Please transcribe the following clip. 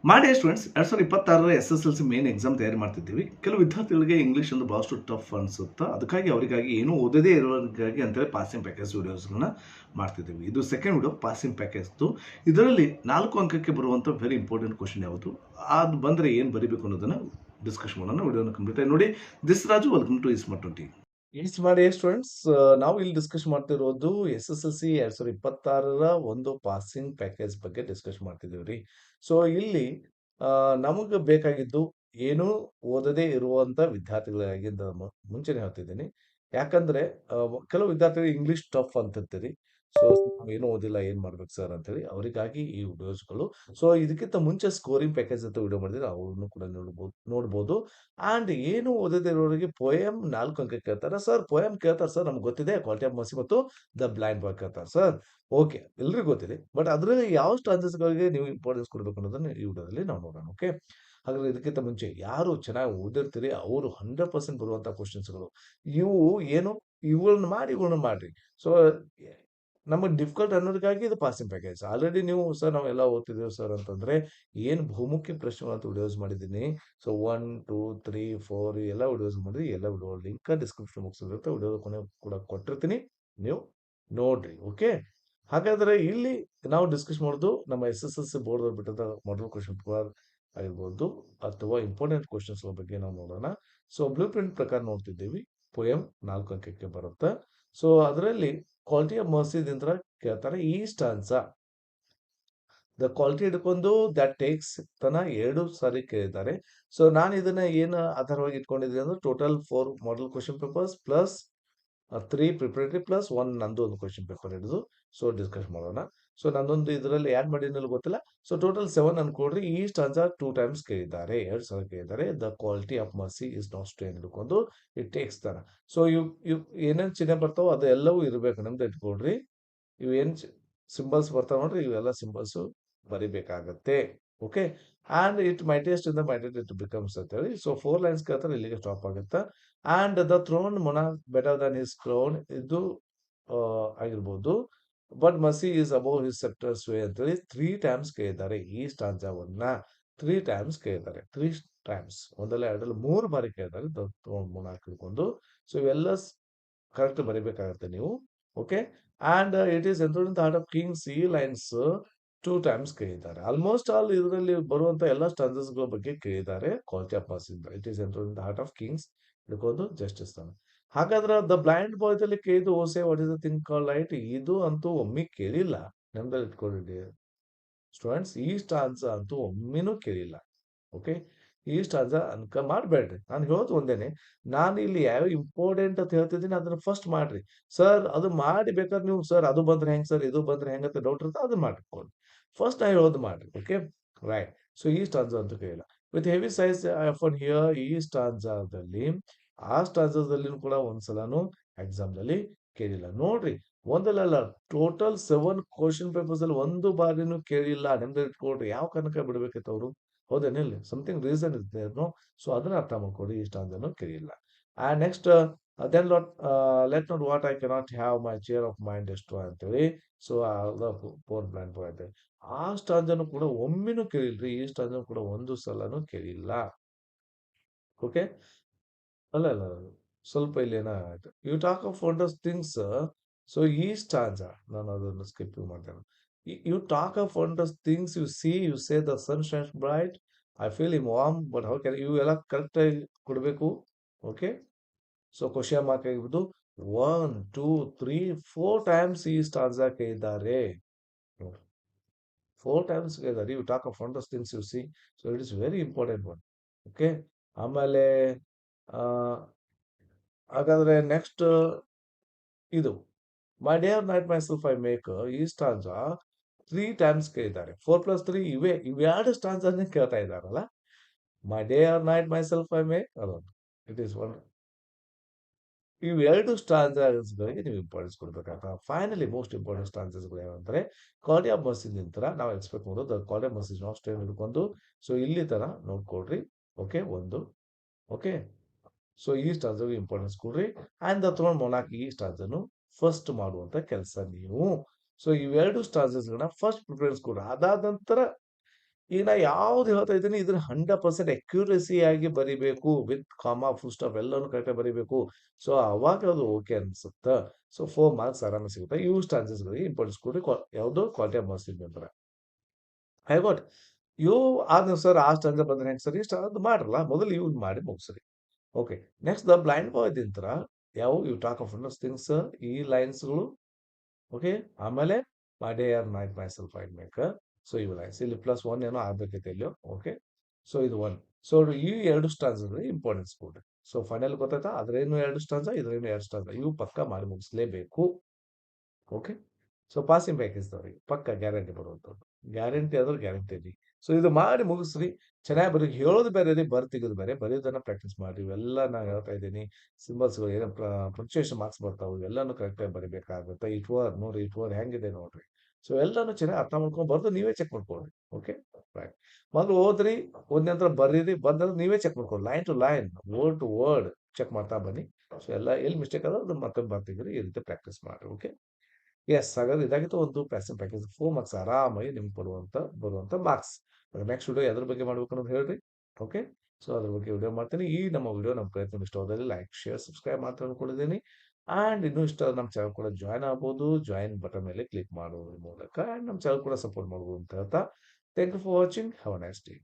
ಮಾಡಿ students 2026 SSLC main exam ತಯಾರಿ ಮಾಡ್ತಿದ್ದೀವಿ. ಕೆಲವು ವಿದ್ಯಾರ್ಥಿಗಳಿಗೆ ಇಂಗ್ಲೀಷ್ ಒಂದು ಭಾಳಷ್ಟು ಟಫ್ ಅನಿಸುತ್ತಾ, ಅದಕ್ಕಾಗಿ ಅವರಿಗಾಗಿ ಏನೂ ಓದದೇ ಇರೋರಿಗಾಗಿ ಅಂತೇಳಿ ಪಾಸಿಂಗ್ ಪ್ಯಾಕೇಜ್ ವಿಡಿಯೋಸ್ಗಳನ್ನ ಮಾಡ್ತಿದ್ದೀವಿ. ಇದು ಸೆಕೆಂಡ್ ವಿಡಿಯೋ ಪಾಸಿಂಗ್ ಪ್ಯಾಕೇಜ್ದು. ಇದರಲ್ಲಿ 4 ಅಂಕಕ್ಕೆ ಬರುವಂಥ ವೆರಿ ಇಂಪಾರ್ಟೆಂಟ್ ಕ್ವಶನ್ ಯಾವುದು, ಅದು ಬಂದರೆ ಏನು ಬರೀಬೇಕು ಅನ್ನೋದನ್ನು ಡಿಸ್ಕಸ್ ಮಾಡೋಣ. ವಿಡಿಯೋನ ಕಂಪ್ಲೀಟ್ ಆಗಿ ನೋಡಿ. This Raju, welcome to smart 20. ಈಸ್ ಮಾಡಿ ಸ್ಟೂಡೆಂಟ್ಸ್, ನಾವು ಇಲ್ಲಿ ಡಿಸ್ಕಸ್ ಮಾಡ್ತಿರೋದು SSLC 2026 ಒಂದು ಪಾಸಿಂಗ್ ಪ್ಯಾಕೇಜ್ ಬಗ್ಗೆ ಡಿಸ್ಕಸ್ ಮಾಡ್ತಿದ್ದೀವಿ ರೀ. ಸೊ ಇಲ್ಲಿ ನಮಗೆ ಬೇಕಾಗಿದ್ದು ಏನು ಓದದೇ ಇರುವಂತ ವಿದ್ಯಾರ್ಥಿಗಳಿಗಾಗಿ ಅಂತ ಮುಂಚೆನೆ ಹೇಳ್ತಿದ್ದೀನಿ. ಯಾಕಂದ್ರೆ ಕೆಲವು ವಿದ್ಯಾರ್ಥಿಗಳು ಇಂಗ್ಲಿಷ್ ಟಫ್ ಅಂತಿರ್ತೀರಿ. ಸೊ ನಾವು ಏನು ಓದಿಲ್ಲ ಏನ್ ಮಾಡ್ಬೇಕು ಸರ್ ಅಂತೇಳಿ ಅವರಿಗಾಗಿ ಈ ವಿಡಿಯೋಸ್ಗಳು. ಸೊ ಇದಕ್ಕಿಂತ ಮುಂಚೆ ಸ್ಕೋರಿಂಗ್ ಪ್ಯಾಕೇಜ್ ಅಂತ ವಿಡಿಯೋ ಮಾಡಿದ್ರೆ ಅವ್ರನ್ನು ಕೂಡ ನೋಡ್ಬೋದು. ಅಂಡ್ ಏನು ಓದದೇ ಇರೋರಿಗೆ ಪೋಯಮ್ 4 ಅಂಕ ಕೇಳ್ತಾರೆ. ಸರ್ ಪೋಯಮ್ ಕೇಳ್ತಾರೆ ಸರ್, ನಮ್ಗೆ ಗೊತ್ತಿದೆ. ಕ್ವಾಲಿಟಿ ಆಫ್ ಮರ್ಸಿ ಮತ್ತು ದ ಬ್ಲೈಂಡ್ ಬಾಯ್ ಕೇಳ್ತಾರೆ ಸರ್. ಓಕೆ, ಎಲ್ರಿಗೂ ಗೊತ್ತಿದೆ. ಬಟ್ ಅದರಲ್ಲಿ ಯಾವ ಸ್ಟಾನ್ಸಸ್‌ಗಳಿಗೆ ನೀವು ಇಂಪಾರ್ಟೆನ್ಸ್ ಕೊಡ್ಬೇಕು ಅನ್ನೋದನ್ನ ಈ ವಿಡಿಯೋದಲ್ಲಿ ನಾವು ನೋಡೋಣ. ಓಕೆ. ಹಾಗಾದ್ರೆ ಇದಕ್ಕಿಂತ ಮುಂಚೆ ಯಾರು ಚೆನ್ನಾಗಿ ಓದಿರ್ತೀರಿ ಅವರು 100% ಬರುವಂತ ಕ್ವೆಶ್ಚನ್ಸ್‌ಗಳು. ಇವು ಏನು ಇವುಗಳನ್ನ ಮಾಡ್ರಿ. ಸೊ ನಮಗೆ ಡಿಫಿಕಲ್ಟ್ ಅನ್ನೋದಕ್ಕಾಗಿ ಇದು ಪಾಸಿಂಗ್ ಪ್ಯಾಕೇಜ್. ಆಲ್ರೆಡಿ ನೀವು ಸರ್ ನಾವೆಲ್ಲ ಓದ್ತಿದ್ದೇವೆ ಸರ್ ಅಂತಂದ್ರೆ ಏನು ಬಹುಮುಖ್ಯ ಪ್ರಶ್ನೆಗಳು ಅಂತ ವಿಡಿಯೋಸ್ ಮಾಡಿದ್ದೀನಿ. ಸೊ 1, 2, 3, 4 ಎಲ್ಲ ವಿಡಿಯೋಸ್ ಮಾಡಿ ಎಲ್ಲ ವಿಡಿಯೋ ಲಿಂಕ್ ಡಿಸ್ಕ್ರಿಪ್ಷನ್ ಬಾಕ್ಸ್ ಇರುತ್ತೆ. ವಿಡಿಯೋ ಕೊನೆ ಕೂಡ ಕೊಟ್ಟಿರ್ತೀನಿ. ನೀವು ನೋಡ್ರಿ. ಓಕೆ. ಹಾಗಾದ್ರೆ ಇಲ್ಲಿ ನಾವು ಡಿಸ್ಕಸ್ ಮಾಡೋದು ನಮ್ಮ SSLC ಬೋರ್ಡ್ ಬಿಟ್ಟಂತ ಮಾಡಲ್ ಕ್ವೆಶ್ಚನ್ ಪೇಪರ್ ಆಗಿರ್ಬೋದು ಅಥವಾ ಇಂಪಾರ್ಟೆಂಟ್ ಕ್ವೆಶ್ಚನ್ಸ್ ಬಗ್ಗೆ ನಾವು ನೋಡೋಣ. ಸೊ ಬ್ಲೂ ಪ್ರಿಂಟ್ ಪ್ರಕಾರ ನೋಡ್ತಿದ್ದೀವಿ. ಪೋಯಮ್ 4 ಅಂಕಕ್ಕೆ ಬರುತ್ತೆ. ಸೊ ಅದರಲ್ಲಿ ಕ್ವಾಲಿಟಿ ಆಫ್ ಮರ್ಸಿದಿಂದ ಕೇಳ್ತಾರೆ. ಈ ಸ್ಟಾನ್ಸಾ ದ ಕ್ವಾಲಿಟಿ ಹಿಡ್ಕೊಂಡು ದಟ್ ಟೇಕ್ಸ್ ತನ 2 ಸಾರಿ ಕೇಳಿದ್ದಾರೆ. ಸೊ ನಾನು ಇದನ್ನ ಏನು ಆಧಾರವಾಗಿ ಇಟ್ಕೊಂಡಿದ್ದೀನಿ ಅಂದ್ರೆ total 4 model question papers plus 3 preparatory plus 1 ನಂದು ಒಂದು ಕ್ವೆಶ್ಚನ್ ಪೇಪರ್ ಹಿಡಿದು ಸೊ ಡಿಸ್ಕಸ್ ಮಾಡೋಣ. ಸೊ ನಂದೊಂದು ಇದರಲ್ಲಿ ಆಡ್ ಮಾಡಿದ್ನಲ್ಲಿ ಗೊತ್ತಿಲ್ಲ. ಸೊ ಟೋಟಲ್ 7 ಅನ್ಕೊಡ್ರಿ. ಈ ಸ್ಟಾನ್ಸಾ 2 ಟೈಮ್ಸ್ ಕೇಳಿದ್ದಾರೆ, 2 ಸಲ ಕೇಳಿದ್ದಾರೆ. The quality of mercy is not strain ಹಿಡ್ಕೊಂಡು ಇಟ್ ಟೇಕ್ಸ್ ತನ. ಸೊ ಇವ್ ಏನೇನ್ ಚಿಹ್ನೆ ಬರ್ತಾವೋ ಅದೆಲ್ಲವೂ ಇರ್ಬೇಕು ನಮ್ದು ಇಟ್ಕೊಡ್ರಿ. ಇವು ಏನ್ ಸಿಂಬಲ್ಸ್ ಬರ್ತಾವ ನೋಡ್ರಿ, ಇವೆಲ್ಲ ಸಿಂಬಲ್ಸ್ ಬರಿಬೇಕಾಗತ್ತೆ. Okay. And it mightiest in the mightiest it becomes ಅಂತ ಹೇಳಿ. ಸೊ 4 ಲೈನ್ಸ್ ಕೇಳ್ತಾರೆ, ಇಲ್ಲಿಗೆ ಸ್ಟಾಪ್ ಆಗುತ್ತೆ. And the throned monarch better than his crown ಇದು ಆಗಿರ್ಬೋದು. But mercy is above his sceptre sway ಅಂತೇಳಿ 3 ಟೈಮ್ಸ್ ಕೇಳಿದ್ದಾರೆ. ಈ ಸ್ಟಾಂಜಾವನ್ನ 3 ಟೈಮ್ಸ್ ಕೇಳಿದ್ದಾರೆ. 3 ಟೈಮ್ಸ್, ಒಂದಲ್ಲ ಎರಡಲ್ಲ 3 ಬಾರಿ ಕೇಳಿದ್ದಾರೆ ದ ಥ್ರೋನ್ ಮೊನಾರ್ಕ್ ಹಿಡ್ಕೊಂಡು. ಸೊ ಇವೆಲ್ಲ ಕರೆಕ್ಟ್ ಬರಿಬೇಕಾಗತ್ತೆ ನೀವು. ಓಕೆ. ಅಂಡ್ ಇಟ್ ಈಸ್ ಎಂಥೋಡ್ in the heart of kings ಈ ಲೈನ್ಸ್ 2 ಟೈಮ್ಸ್ ಕೇಳಿದ್ದಾರೆ. ಆಲ್ಮೋಸ್ಟ್ ಆಲ್ ಇದರಲ್ಲಿ ಬರುವಂತ ಎಲ್ಲ ಸ್ಟಾನ್ಸಸ್ಗಳ ಬಗ್ಗೆ ಕೇಳಿದ್ದಾರೆ. ಕ್ವಾಲಿಟಿ ಆಫ್ ಪಾಸ್ ಇಂದ ಇಟ್ ಈಸ್ ಎಂಥೋಡ್ in the heart of kings ಹಿಡ್ಕೊಂಡು ಜಸ್ಟಿಸ್ ತಾನೆ. ಹಾಗಾದ್ರೆ ದ ಬ್ಲೈಂಡ್ ಬಾಯ್ ದಲ್ಲಿ ಕೇಳಿದ್ದು O say what is the thing call light, ಇದು ಅಂತೂ ಒಮ್ಮೆ ಕೇಳಿಲ್ಲ. ನೆನಪಲ್ಲಿ ಇಟ್ಕೊಳ್ಳಿ ಸ್ಟೂಡೆಂಟ್ಸ್, ಈ ಸ್ಟಾನ್ಸ್ ಅಂತೂ ಒಮ್ಮೆನೂ ಕೇಳಿಲ್ಲ. ಓಕೆ. ಈ ಸ್ಟಾನ್ಸ ಅನ್ಕ ಮಾಡ್ಬೇಡ್ರಿ. ನಾನು ಹೇಳೋದು ಒಂದೇನೆ. ನಾನು ಇಲ್ಲಿ ಯಾವ ಇಂಪಾರ್ಟೆಂಟ್ ಅಂತ ಹೇಳ್ತಿದ್ದೀನಿ ಅದನ್ನ ಫಸ್ಟ್ ಮಾಡ್ರಿ. ಸರ್ ಅದು ಮಾಡಿ ಬೇಕಾದ್ರೆ ನೀವು ಸರ್ ಅದು ಬಂದ್ರೆ ಹೆಂಗ್ ಸರ್ ಇದು ಬಂದ್ರೆ ಹೆಂಗ್ ಅಂತ ಡೌಟ್ ಇರುತ್ತೆ, ಅದನ್ನ ಮಾಡ್ಕೊಳ್ಳಿ. ಫಸ್ಟ್ ನಾ ಹೇಳೋದು ಮಾಡ್ರಿ. ಓಕೆ. ರೈಟ್. ಸೊ ಈ ಸ್ಟಾನ್ಸ ಅಂತೂ ಕೇಳಿಲ್ಲ. With heavy size F one here ಈ ಸ್ಟಾನ್ಸದಲ್ಲಿ ಆ ಸ್ಟಾನ್ಸದಲ್ಲಿ ಕೂಡ ಒಂದ್ಸಲನು ಎಕ್ಸಾಮ್ ದಲ್ಲಿ ಕೇಳಿಲ್ಲ. ನೋಡ್ರಿ, ಒಂದಲ್ಲ ಟೋಟಲ್ 7 ಕ್ವಶನ್ ಪೇಪರ್ಸ್ ಅಲ್ಲಿ ಒಂದು ಬಾರಿನೂ ಕೇಳಿಲ್ಲ. ನೆಮ್ಮದಿ ಇಟ್ಕೊಳ್ರಿ. ಯಾವ ಕಾರಣಕ್ಕೆ ಬಿಡ್ಬೇಕಿತ್ತು ಅವರು? ಹೌದೇನಿಲ್ಲ, ಸಮಥಿಂಗ್ ರೀಸನ್ ಇರುತ್ತೆ ನೋ. ಸೊ ಅದನ್ನ ಅರ್ಥ ಮಾಡ್ಕೊಡಿ. ಇಷ್ಟ ಅಂದನು ಕೇಳಿಲ್ಲ. And next then let not what I cannot have my cheer of mind destroy ಅಂತೇಳಿ. ಸೊ ಪೋರ್ ಪ್ಲಾನ್ ಪಾಯಿಂಟ್ ಆ ಸ್ಟಾಂಜನು ಕೂಡ ಒಮ್ಮೆನೂ ಕೇಳಿಲ್ರಿ. ಈ ಸ್ಟಾಂಜನು ಕೂಡ ಒಂದು ಸಲನೂ ಕೇಳಿಲ್ಲ. ಓಕೆ. ಅಲ್ಲ ಸ್ವಲ್ಪ ಇಲ್ಲಿ ಏನೋ ಆಯ್ತು. You talk of wonders things. So ಈ ಸ್ಟಾಂಜ ನಾನು ಅದನ್ನು ಸ್ಕಿಪ್ ಮಾಡ್ತೇನೆ. You talk of wonders things you see you say the sun shines bright I feel him warm but how can ಇವು ಎಲ್ಲ ಕರೆಕ್ಟ್ ಆಗಿ ಕೊಡಬೇಕು. ಓಕೆ. ಸೊ ಕ್ವಶನ್ ಮಾರ್ಕ್ ಆಗಿರ್ಬೋದು. 1, 2, 3, 4 times ಈ ಸ್ಟಾಂಜ ಕೇಳಿದ್ದಾರೆ. 4 ಟೈಮ್ಸ್ ಕೇಳಿದ್ದಾರೆ. You talk of wonders things you see. So it is very important one. Okay. ಆಮೇಲೆ ಆ ಹಾಗಾದ್ರೆ ನೆಕ್ಸ್ಟ್ ಇದು my day or night myself I make ಈ ಸ್ಟಾಂಜ 3 ಟೈಮ್ಸ್ ಕೇಳಿದ್ದಾರೆ. 4+3 ಇವೆರಡು ಸ್ಟಾಂಜ್ ಅನ್ನೇ ಕೇಳ್ತಾ ಇದ್ದಾರಲ್ಲ. My day or night myself I make ಅದೊಂದು ಇಟ್ ಈಸ್ ಒನ್. ಇವೆರಡು ಸ್ಟಾಂಜಸ್ಗಳಿಗೆ ನೀವು ಇಂಪಾರ್ಟೆನ್ಸ್ ಕೊಡ್ಬೇಕಾಗ್ತದೆ. ಫೈನಲಿ ಮೋಸ್ಟ್ ಇಂಪಾರ್ಟೆಂಟ್ ಸ್ಟಾಂಜಸ್ಗಳು ಏನಂದ್ರೆ ಕ್ವಾಲಿಟಿ ಆಫ್ ಮರ್ಸಿ ನಂತರ ನಾವು ಎಕ್ಸ್ಪೆಕ್ಟ್ ಮಾಡೋದು quality of mercy not strain ಹಿಡ್ಕೊಂಡು. ಸೊ ಇಲ್ಲಿ ತರ ನೋಡ್ಕೊಳ್ರಿ. ಓಕೆ. ಒಂದು. ಓಕೆ. ಸೊ ಈ ಸ್ಟಾಂಜಗೆ ಇಂಪಾರ್ಟೆನ್ಸ್ ಕೊಡ್ರಿ. ಅಂಡ್ ದ ಥ್ರೋನ್ ಮೊನಾಕ್ ಈ ಸ್ಟಾಂಜನ್ನು ಫಸ್ಟ್ ಮಾಡುವಂತ ಕೆಲಸ ನೀವು. ಸೊ ಇವೆರಡು ಸ್ಟಾಂಜಸ್ಗಳನ್ನ ಫಸ್ಟ್ ಪ್ರಿಫರೆನ್ಸ್ ಕೊಡ್ರಿ. ಅದಾದ ನಂತರ ಈಗ ನಾ ಯಾವ್ದು ಹೇಳ್ತಾ ಇದ್ದೀನಿ ಇದನ್ನ 100% ಅಕ್ಯುರಸಿ ಆಗಿ ಬರಿಬೇಕು ವಿತ್ ಕಾಮಾ ಫುಲ್ ಸ್ಟಾಪ್ ಎಲ್ಲಾನು ಕರೆಕ್ಟಾಗಿ ಬರಿಬೇಕು. ಸೊ ಅವಾಗ ಅದು ಓಕೆ ಅನ್ಸುತ್ತ. ಸೊ 4 ಮಾರ್ಕ್ಸ್ ಆರಾಮಾಗಿ ಸಿಗುತ್ತೆ. ಇವು ಸ್ಟಾನ್ಸಸ್‌ಗಳಿಗೆ ಇಂಪಾರ್ಟೆನ್ಸ್ ಕೊಡಿ. ಯಾವುದು quality of marks member. I got ಇವು ಆದ ಸರ್ ಆ ಸ್ಟಾನ್ಸ ಬಂದ್ರೆ ಹೆಂಗ್ ಸರ್ ಇಷ್ಟ ಅದು ಮಾಡ್ರಲ್ಲ ಮೊದಲು ಇವ್ ಮಾಡಿ ಮುಗಿಸ್ರಿ. Okay. Next the blind boy ದಿಂತ್ರ ಯಾವ ಯು ಟಾಕ್ ಆಫ್ ಥಿಂಗ್ಸ್ ಈ ಲೈನ್ಸ್‌ಗಳು ಓಕೆ. ಆಮೇಲೆ my day or night myself I maker. So ಇವು ಲೈನ್ಸ್ ಇಲ್ಲಿ +1 ಏನೋ ಆಗ್ಬೇಕೈತೆ ಇಲ್ಲಿ. ಓಕೆ. ಸೊ ಇದು 1. ಸೊ ಈ 2 ಸ್ಟಾನ್ಸ್‌ಗಳಿಗೆ ಇಂಪಾರ್ಟೆನ್ಸ್ ಕೊಡ್ರಿ. ಸೊ ಫೈನಲ್ ಗೊತ್ತಾಯ್ತಾ? ಅದ್ರೇನು 2 ಸ್ಟಾನ್ಸ, ಇದ್ರೇನು 2 ಸ್ಟಾನ್ಸ. ಇವು ಪಕ್ಕಾ ಮಾಡಿ ಮುಗಿಸ್ಲೇಬೇಕು. ಓಕೆ. ಸೊ ಪಾಸಿಂಗ್ ಪ್ಯಾಕೇಜ್‌ದವ್ರಿಗೆ ಪಕ್ಕಾ ಗ್ಯಾರಂಟಿ ಬರುವಂಥದ್ದು. ಗ್ಯಾರಂಟಿ ಆದ್ರೆ ಗ್ಯಾರಂಟಿ ರೀ. ಸೊ ಇದು ಮಾಡಿ ಮುಗಿಸ್ರಿ. ಚೆನ್ನಾಗಿ ಬರೀ ಹೇಳೋದು ಬೇರೆ ರೀ, ಬರೆದು ತೆಗೆಯೋದು ಬೇರೆ. ಬರೆಯೋದನ್ನ ಪ್ರಾಕ್ಟೀಸ್ ಮಾಡ್ರಿ. ಇವೆಲ್ಲ ನಾನು ಹೇಳ್ತಾ ಇದ್ದೀನಿ. ಸಿಂಬಲ್ಸ್‌ಗಳು ಏನೋ ಪಂಕ್ಚುಯೇಷನ್ ಮಾರ್ಕ್ಸ್ ಬರ್ತಾವು. ಇವೆಲ್ಲಾನು ಕರೆಕ್ಟಾಗಿ ಬರಿಬೇಕಾಗುತ್ತೆ. ಇಟ್ ವರ್ ನೋಡ್ರಿ, ಇಟ್ ವರ್ ಹೆಂಗಿದೆ ನೋಡ್ರಿ. ಸೊ ಎಲ್ಲಾನು ಚೆನ್ನಾಗಿ ಅರ್ಥ ಮಾಡ್ಕೊಂಡು ಬರೆದು ನೀವೇ ಚೆಕ್ ಮಾಡ್ಕೊಳ್ರಿ. ಓಕೆ. ರೈಟ್. ಮೊದಲು ಓದ್ರಿ, ಓದಿದ ನಂತರ ಬರೀರಿ. ಬಂದ್ರೆ ನೀವೇ ಚೆಕ್ ಮಾಡ್ಕೊಳ್ಳಿ. Line to line, word to word check ಮಾಡ್ತಾ ಬನ್ನಿ. ಸೊ ಎಲ್ಲ ಎಲ್ಲಿ ಮಿಸ್ಟೇಕ್ ಆದ್ರೆ ಅದನ್ನ ಮತ್ತೊಮ್ಮೆ ಬರ್ತಿದ್ರಿ. ಈ ರೀತಿ ಪ್ರಾಕ್ಟೀಸ್ ಮಾಡ್ರಿ. ಓಕೆ. ಯೆಸ್. ಹಾಗಾದ್ರೆ ಇದಾಗಿತ್ತು ಒಂದು ಪ್ಯಾಸಿವ್ ಪ್ಯಾಕೇಜ್ 4 ಮಾರ್ಕ್ಸ್ ಆರಾಮಾಗಿ ನಿಮ್ಗೆ ಬರುವಂತ ಮಾರ್ಕ್ಸ್. ನೆಕ್ಸ್ಟ್ ವಿಡಿಯೋ ಎದ್ರ ಬಗ್ಗೆ ಮಾಡ್ಬೇಕು ಅನ್ನೋದು ಹೇಳ್ರಿ. ಓಕೆ. ಸೊ ಅದ್ರ ಬಗ್ಗೆ ವಿಡಿಯೋ ಮಾಡ್ತೀನಿ. ಈ ನಮ್ಮ ವಿಡಿಯೋ ನಮ್ಮ ಪ್ರಯತ್ನ ಇಷ್ಟವಾದಲ್ಲಿ ಲೈಕ್, ಶೇರ್, ಸಬ್ಸ್ಕ್ರೈಬ್ ಮಾತ್ರ ಅನ್ಕೊಂಡಿದ್ದೀನಿ. ಆಂಡ್ ಇನ್ನೂ ಇಷ್ಟ ನಮ್ಮ ಚಾನಲ್ ಕೂಡ ಜಾಯ್ನ್ ಆಗ್ಬೋದು. ಜಾಯಿನ್ ಬಟನ್ ಮೇಲೆ ಕ್ಲಿಕ್ ಮಾಡೋದ್ರ ಮೂಲಕ ಆಂಡ್ ನಮ್ಮ ಚಾನಲ್ ಕೂಡ ಸಪೋರ್ಟ್ ಮಾಡ್ಬೋದು ಅಂತ ಹೇಳ್ತಾ thank you for watching. Have a nice day.